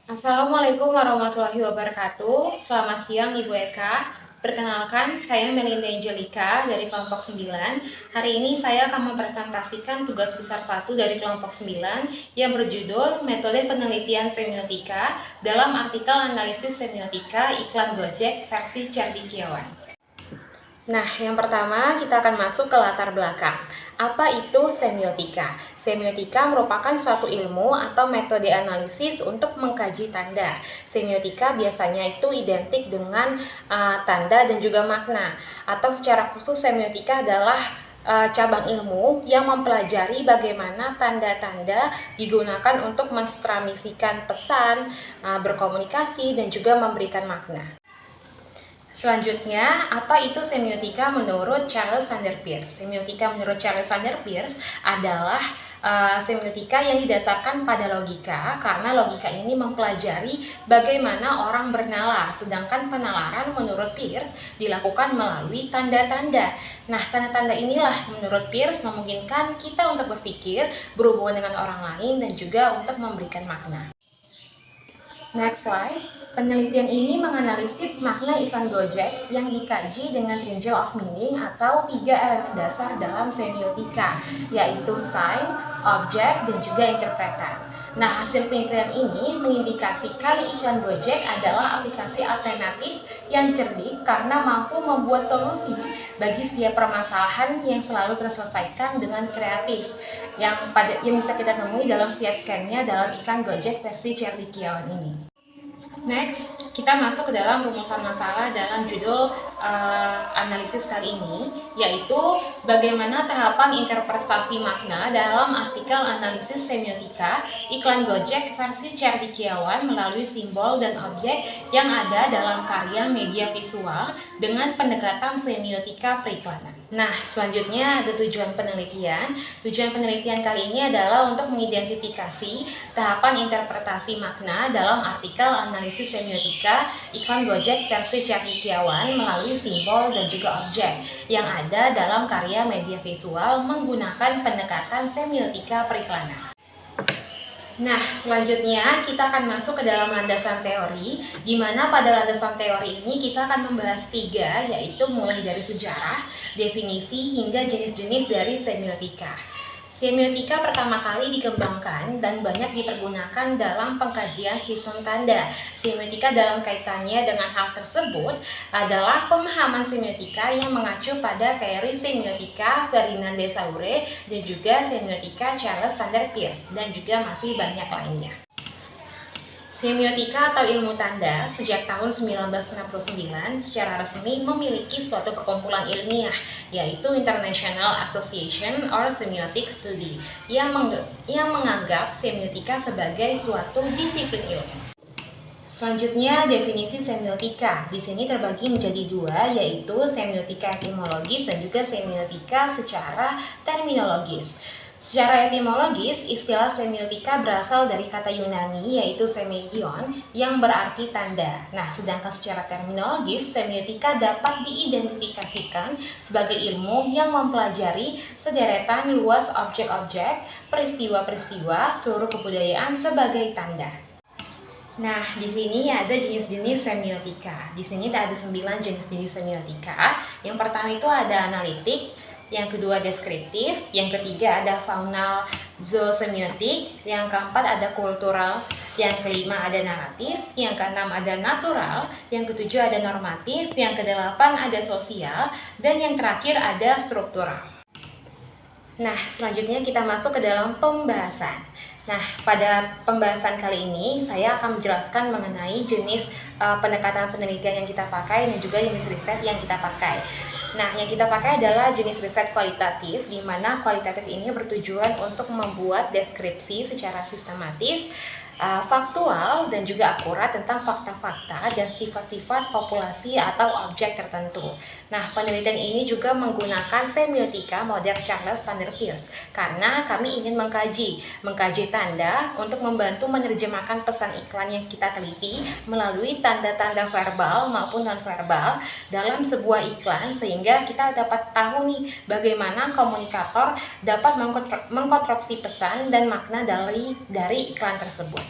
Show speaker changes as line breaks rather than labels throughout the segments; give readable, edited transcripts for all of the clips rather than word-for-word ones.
Assalamualaikum warahmatullahi wabarakatuh. Selamat siang Ibu Eka. Perkenalkan, saya Melinda Angelika dari kelompok 9. Hari ini saya akan mempresentasikan tugas besar 1 dari kelompok 9 yang berjudul Metode Penelitian Semiotika dalam artikel analisis semiotika iklan Gojek versi Cendekiawan. Nah, yang pertama kita akan masuk ke latar belakang. Apa itu semiotika? Semiotika merupakan suatu ilmu atau metode analisis untuk mengkaji tanda. Semiotika biasanya itu identik dengan tanda dan juga makna. Atau secara khusus semiotika adalah cabang ilmu yang mempelajari bagaimana tanda-tanda digunakan untuk mentransmisikan pesan, berkomunikasi, dan juga memberikan makna. Selanjutnya, apa itu semiotika menurut Charles Sanders Peirce? Semiotika menurut Charles Sanders Peirce adalah semiotika yang didasarkan pada logika, karena logika ini mempelajari bagaimana orang bernalar, sedangkan penalaran menurut Peirce dilakukan melalui tanda-tanda. Nah, tanda-tanda inilah menurut Peirce memungkinkan kita untuk berpikir, berhubungan dengan orang lain, dan juga untuk memberikan makna. Next slide. Penelitian ini menganalisis makna iklan Gojek yang dikaji dengan triangle of meaning atau 3 elemen dasar dalam semiotika, yaitu sign, objek, dan juga interpretan. Nah, hasil penelitian ini mengindikasikan iklan Gojek adalah aplikasi alternatif yang cerdik karena mampu membuat solusi bagi setiap permasalahan yang selalu terselesaikan dengan kreatif yang bisa kita temui dalam setiap scan-nya dalam iklan Gojek versi Cendekiawan ini. Next, kita masuk ke dalam rumusan masalah dalam judul analisis kali ini, yaitu bagaimana tahapan interpretasi makna dalam artikel analisis semiotika iklan Gojek versi Cendekiawan melalui simbol dan objek yang ada dalam karya media visual dengan pendekatan semiotika periklanan. Nah, selanjutnya ada tujuan penelitian. Tujuan penelitian kali ini adalah untuk mengidentifikasi tahapan interpretasi makna dalam artikel analisis semiotika iklan Gojek versi Cendekiawan melalui simbol dan juga objek yang ada dalam karya media visual menggunakan pendekatan semiotika periklanan. Nah, selanjutnya kita akan masuk ke dalam landasan teori, di mana pada landasan teori ini kita akan membahas 3, yaitu mulai dari sejarah, definisi, hingga jenis-jenis dari semiotika. Semiotika pertama kali dikembangkan dan banyak dipergunakan dalam pengkajian sistem tanda. Semiotika dalam kaitannya dengan hal tersebut adalah pemahaman semiotika yang mengacu pada teori semiotika Ferdinand de Saussure dan juga semiotika Charles Sanders Peirce, dan juga masih banyak lainnya. Semiotika atau ilmu tanda sejak tahun 1969 secara resmi memiliki suatu perkumpulan ilmiah, yaitu International Association or Semiotic Study, yang menganggap semiotika sebagai suatu disiplin ilmu. Selanjutnya, definisi semiotika. Di sini terbagi menjadi 2, yaitu semiotika etimologis dan juga semiotika secara terminologis. Secara etimologis, istilah semiotika berasal dari kata Yunani yaitu semeion yang berarti tanda. Nah, sedangkan secara terminologis, semiotika dapat diidentifikasikan sebagai ilmu yang mempelajari sederetan luas objek-objek, peristiwa-peristiwa, seluruh kebudayaan sebagai tanda. Nah, di sini ada jenis-jenis semiotika. Di sini ada 9 jenis-jenis semiotika. Yang pertama itu ada analitik, yang kedua deskriptif, yang ketiga ada faunal zoosemiotik, yang keempat ada kultural, yang kelima ada naratif, yang keenam ada natural, yang ketujuh ada normatif, yang kedelapan ada sosial, dan yang terakhir ada struktural. Nah, selanjutnya kita masuk ke dalam pembahasan. Nah, pada pembahasan kali ini saya akan menjelaskan mengenai jenis pendekatan penelitian yang kita pakai dan juga jenis riset yang kita pakai. Nah, yang kita pakai adalah jenis riset kualitatif, di mana kualitatif ini bertujuan untuk membuat deskripsi secara sistematis, faktual, dan juga akurat tentang fakta-fakta dan sifat-sifat populasi atau objek tertentu. Nah, penelitian ini juga menggunakan semiotika model Charles Sanders Peirce karena kami ingin mengkaji tanda untuk membantu menerjemahkan pesan iklan yang kita teliti melalui tanda-tanda verbal maupun non-verbal dalam sebuah iklan, sehingga kita dapat tahu nih bagaimana komunikator dapat mengkonstruksi pesan dan makna dari iklan tersebut.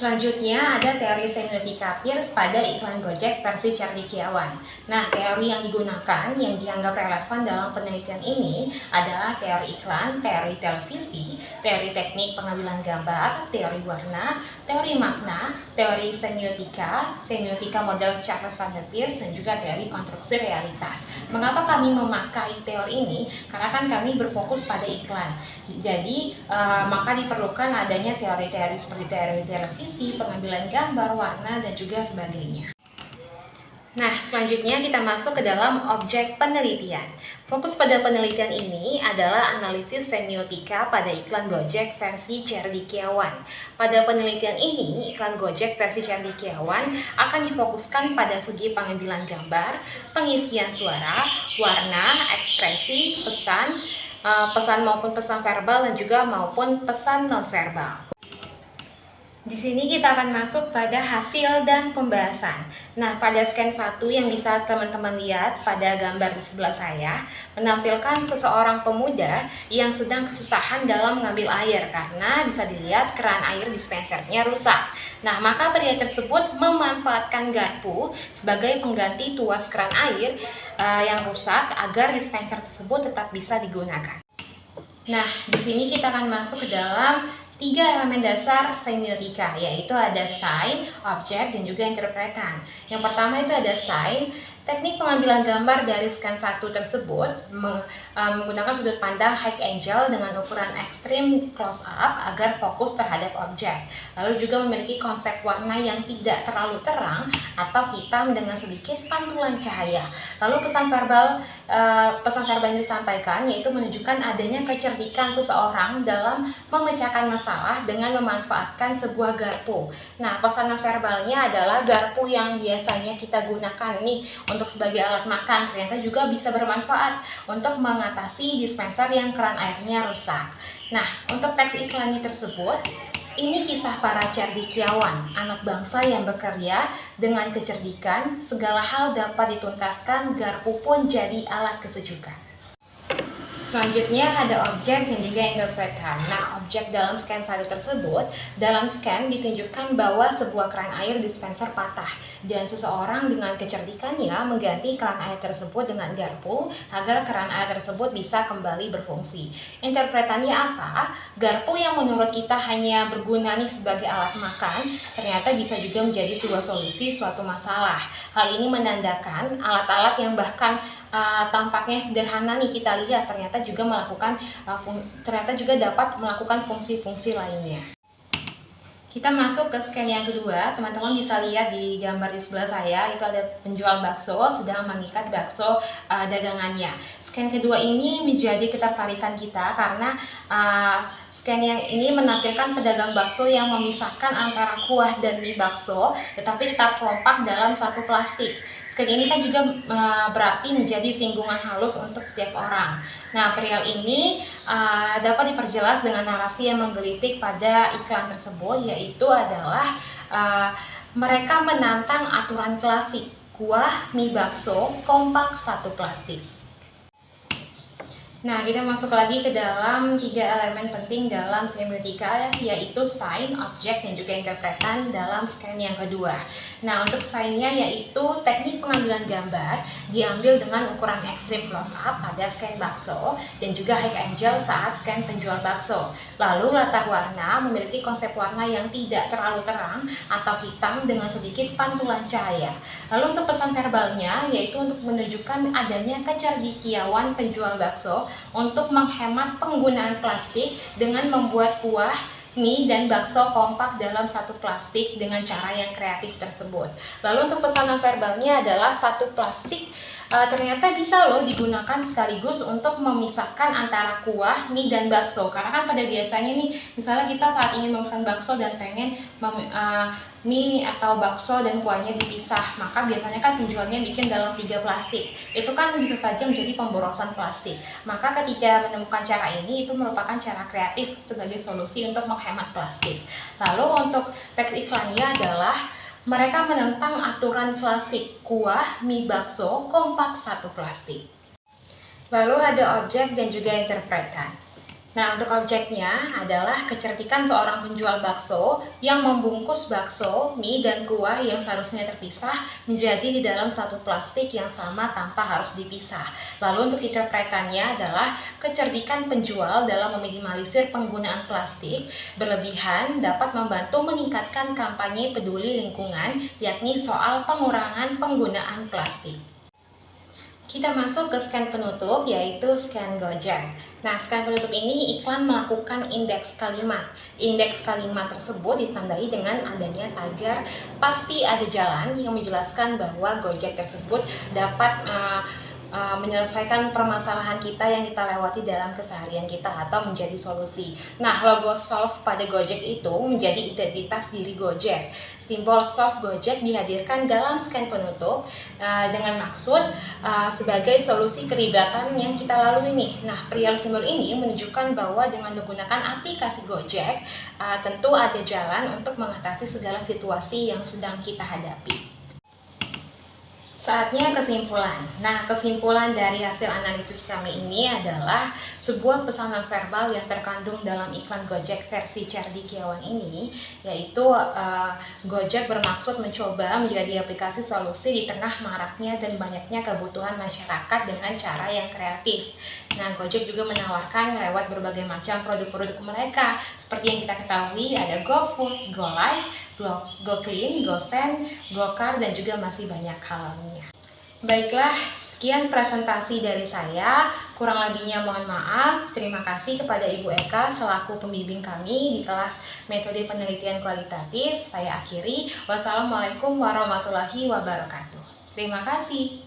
Selanjutnya ada teori semiotika Peirce pada iklan Gojek versi cendekiawan. Nah, teori yang digunakan yang dianggap relevan dalam penelitian ini adalah teori iklan, teori televisi, teori teknik pengambilan gambar, teori warna, teori makna, teori semiotika, semiotika model Charles Sanders Peirce, dan juga teori konstruksi realitas. Mengapa kami memakai teori ini? Karena kan kami berfokus pada iklan. Jadi, maka diperlukan adanya teori-teori seperti teori televisi, pengambilan gambar, warna, dan juga sebagainya. Nah, selanjutnya kita masuk ke dalam objek penelitian. Fokus pada penelitian ini adalah analisis semiotika pada iklan Gojek versi cendekiawan. Pada penelitian ini, iklan Gojek versi cendekiawan akan difokuskan pada segi pengambilan gambar, pengisian suara, warna, ekspresi, pesan maupun pesan verbal, dan juga maupun pesan nonverbal. Di sini kita akan masuk pada hasil dan pembahasan. Nah, pada scan 1 yang bisa teman-teman lihat pada gambar di sebelah saya, menampilkan seseorang pemuda yang sedang kesusahan dalam mengambil air karena bisa dilihat keran air dispensernya rusak. Nah, maka pria tersebut memanfaatkan garpu sebagai pengganti tuas keran air yang rusak agar dispenser tersebut tetap bisa digunakan. Nah, di sini kita akan masuk ke dalam 3 elemen dasar semiotika, yaitu ada sign, objek, dan juga interpretan. Yang pertama itu ada sign. Teknik pengambilan gambar dari scan 1 tersebut menggunakan sudut pandang high angle dengan ukuran ekstrim close up agar fokus terhadap objek. Lalu juga memiliki konsep warna yang tidak terlalu terang atau hitam dengan sedikit pantulan cahaya. Lalu pesan verbal yang disampaikan yaitu menunjukkan adanya kecerdikan seseorang dalam memecahkan masalah dengan memanfaatkan sebuah garpu. Nah, pesan verbalnya adalah garpu yang biasanya kita gunakan nih untuk sebagai alat makan ternyata juga bisa bermanfaat untuk mengatasi dispenser yang keran airnya rusak. Nah, untuk teks iklannya tersebut, ini kisah para cendekiawan, anak bangsa yang bekerja dengan kecerdikan, segala hal dapat dituntaskan, garpu pun jadi alat kesejukan. Selanjutnya ada objek dan juga interpretan. Nah, objek dalam scan 1 tersebut, dalam scan ditunjukkan bahwa sebuah keran air dispenser patah dan seseorang dengan kecerdikannya mengganti keran air tersebut dengan garpu agar keran air tersebut bisa kembali berfungsi. Interpretannya apa? Garpu yang menurut kita hanya berguna nih sebagai alat makan, ternyata bisa juga menjadi sebuah solusi suatu masalah. Hal ini menandakan alat-alat yang bahkan tampaknya sederhana nih kita lihat ternyata juga dapat melakukan fungsi-fungsi lainnya. Kita masuk ke scan yang kedua. Teman-teman bisa lihat di gambar di sebelah saya, itu ada penjual bakso sedang mengikat bakso dagangannya. Scan kedua ini menjadi ketertarikan kita karena scan yang ini menampilkan pedagang bakso yang memisahkan antara kuah dan mie bakso, tetapi tetap kompak dalam satu plastik. Scan ini kan juga berarti menjadi singgungan halus untuk setiap orang. Nah, perial ini dapat diperjelas dengan narasi yang menggelitik pada iklan tersebut, yaitu adalah mereka menantang aturan klasik, kuah mie bakso kompak satu plastik. Nah, kita masuk lagi ke dalam 3 elemen penting dalam semiotika, yaitu sign, objek, dan juga interpretan dalam scan yang kedua. Nah, untuk sign-nya yaitu teknik pengambilan gambar diambil dengan ukuran ekstrim close up pada scan bakso dan juga high angle saat scan penjual bakso. Lalu latar warna memiliki konsep warna yang tidak terlalu terang atau hitam dengan sedikit pantulan cahaya. Lalu untuk pesan verbalnya yaitu untuk menunjukkan adanya kecerdikiawan penjual bakso untuk menghemat penggunaan plastik dengan membuat kuah, mie, dan bakso kompak dalam satu plastik dengan cara yang kreatif tersebut. Lalu untuk pesanan verbalnya adalah satu plastik ternyata bisa loh digunakan sekaligus untuk memisahkan antara kuah, mie, dan bakso. Karena kan pada biasanya nih, misalnya kita saat ingin memesan bakso dan pengen mie atau bakso dan kuahnya dipisah, maka biasanya kan penjualnya bikin dalam 3 plastik. Itu kan bisa saja menjadi pemborosan plastik. Maka ketika menemukan cara ini, itu merupakan cara kreatif sebagai solusi untuk menghemat plastik. Lalu untuk teks iklannya adalah mereka menentang aturan klasik, kuah, mie bakso, kompak satu plastik. Lalu ada objek dan juga interpretan. Nah, untuk objeknya adalah kecerdikan seorang penjual bakso yang membungkus bakso, mie, dan kuah yang seharusnya terpisah menjadi di dalam satu plastik yang sama tanpa harus dipisah. Lalu untuk interpretannya adalah kecerdikan penjual dalam meminimalisir penggunaan plastik berlebihan dapat membantu meningkatkan kampanye peduli lingkungan, yakni soal pengurangan penggunaan plastik. Kita masuk ke scan penutup, yaitu scan Gojek. Nah, scan penutup ini iklan melakukan indeks kalimat. Indeks kalimat tersebut ditandai dengan adanya tagar pasti ada jalan yang menjelaskan bahwa Gojek tersebut dapat menyelesaikan permasalahan kita yang kita lewati dalam keseharian kita atau menjadi solusi. Nah, logo Solve pada Gojek itu menjadi identitas diri Gojek. Simbol Solve Gojek dihadirkan dalam scan penutup dengan maksud sebagai solusi keribatan yang kita lalui nih. Nah, perihal simbol ini menunjukkan bahwa dengan menggunakan aplikasi Gojek, tentu ada jalan untuk mengatasi segala situasi yang sedang kita hadapi. Saatnya kesimpulan. Nah, kesimpulan dari hasil analisis kami ini adalah sebuah pesanan verbal yang terkandung dalam iklan Gojek versi Cerdikiawan ini, yaitu Gojek bermaksud mencoba menjadi aplikasi solusi di tengah maraknya dan banyaknya kebutuhan masyarakat dengan cara yang kreatif. Nah, Gojek juga menawarkan lewat berbagai macam produk-produk mereka, seperti yang kita ketahui ada GoFood, GoLive, GoClean, GoSend, GoCar, dan juga masih banyak hal lainnya. Baiklah, sekian presentasi dari saya. Kurang lebihnya mohon maaf. Terima kasih kepada Ibu Eka selaku pembimbing kami di kelas metode penelitian kualitatif. Saya akhiri. Wassalamualaikum warahmatullahi wabarakatuh. Terima kasih.